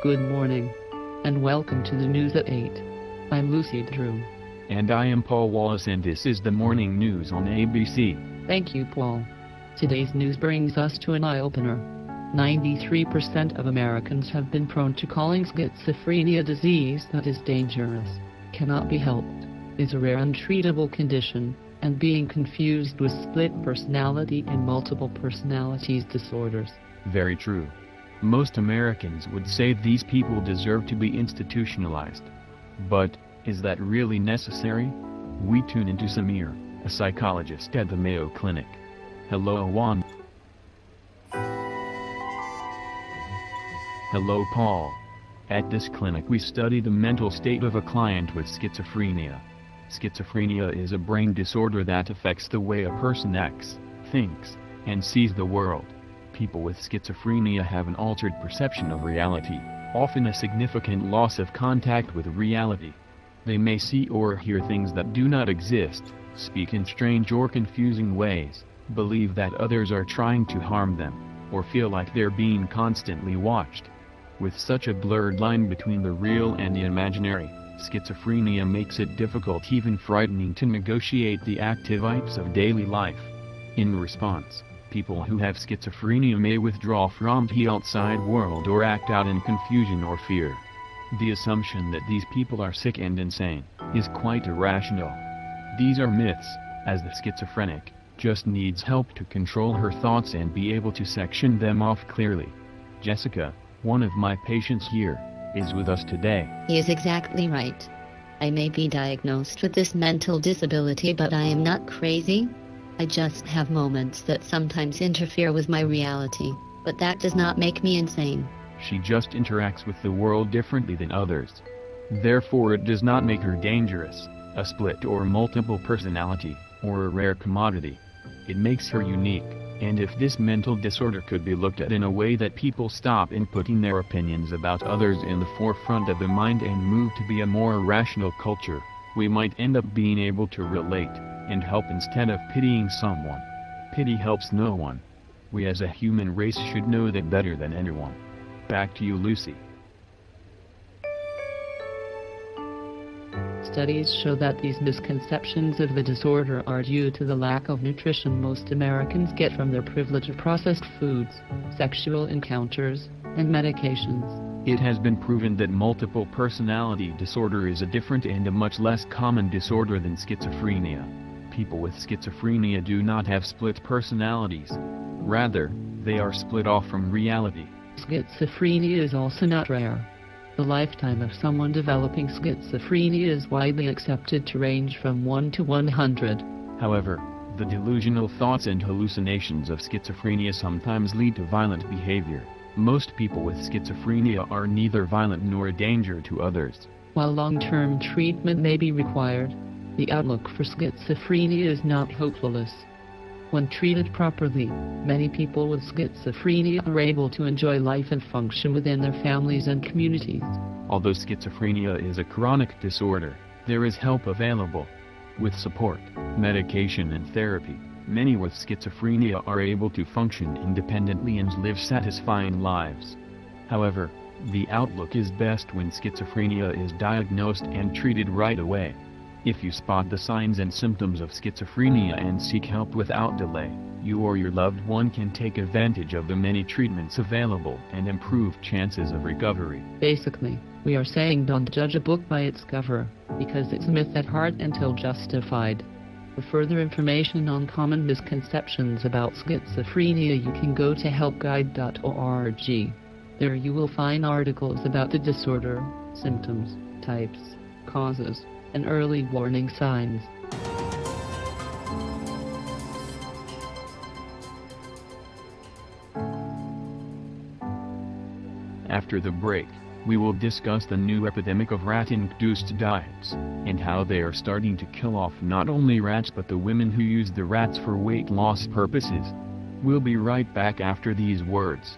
Good morning, and welcome to the news at 8. I'm Lucy Drew. And I am Paul Wallace, and this is the morning news on ABC. Thank you, Paul. Today's news brings us to an eye-opener. 93% of Americans have been prone to calling schizophrenia a disease that is dangerous, cannot be helped, is a rare untreatable condition, and being confused with split personality and multiple personalities disorders. Very true. Most Americans would say these people deserve to be institutionalized. But, is that really necessary? We tune into Samir, a psychologist at the Mayo Clinic. Hello, Juan. Hello, Paul. At this clinic we study the mental state of a client with schizophrenia. Schizophrenia is a brain disorder that affects the way a person acts, thinks, and sees the world. People with schizophrenia have an altered perception of reality, often a significant loss of contact with reality. They may see or hear things that do not exist, speak in strange or confusing ways, believe that others are trying to harm them, or feel like they're being constantly watched. With such a blurred line between the real and the imaginary, schizophrenia makes it difficult, even frightening, to negotiate the activities of daily life. In response, people who have schizophrenia may withdraw from the outside world or act out in confusion or fear. The assumption that these people are sick and insane is quite irrational. These are myths, as the schizophrenic just needs help to control her thoughts and be able to section them off clearly. Jessica, one of my patients here, is with us today. He is exactly right. I may be diagnosed with this mental disability, but I am not crazy. I just have moments that sometimes interfere with my reality, but that does not make me insane. She just interacts with the world differently than others. Therefore it does not make her dangerous, a split or multiple personality, or a rare commodity. It makes her unique, and if this mental disorder could be looked at in a way that people stop inputting their opinions about others in the forefront of the mind and move to be a more rational culture, we might end up being able to relate and help instead of pitying someone. Pity helps no one. We as a human race should know that better than anyone. Back to you, Lucy. Studies show that these misconceptions of the disorder are due to the lack of nutrition most Americans get from their privilege of processed foods, sexual encounters, and medications. It has been proven that multiple personality disorder is a different and a much less common disorder than schizophrenia. People with schizophrenia do not have split personalities. Rather, they are split off from reality. Schizophrenia is also not rare. The lifetime of someone developing schizophrenia is widely accepted to range from 1 to 100. However, the delusional thoughts and hallucinations of schizophrenia sometimes lead to violent behavior. Most people with schizophrenia are neither violent nor a danger to others. While long-term treatment may be required, the outlook for schizophrenia is not hopeless. When treated properly, many people with schizophrenia are able to enjoy life and function within their families and communities. Although schizophrenia is a chronic disorder, there is help available. With support, medication and therapy, many with schizophrenia are able to function independently and live satisfying lives. However, the outlook is best when schizophrenia is diagnosed and treated right away. If you spot the signs and symptoms of schizophrenia and seek help without delay, you or your loved one can take advantage of the many treatments available and improve chances of recovery. Basically, we are saying don't judge a book by its cover, because it's a myth at heart until justified. For further information on common misconceptions about schizophrenia, you can go to helpguide.org. There you will find articles about the disorder, symptoms, types, causes, and early warning signs. After the break, we will discuss the new epidemic of rat-induced diets, and how they are starting to kill off not only rats but the women who use the rats for weight loss purposes. We'll be right back after these words.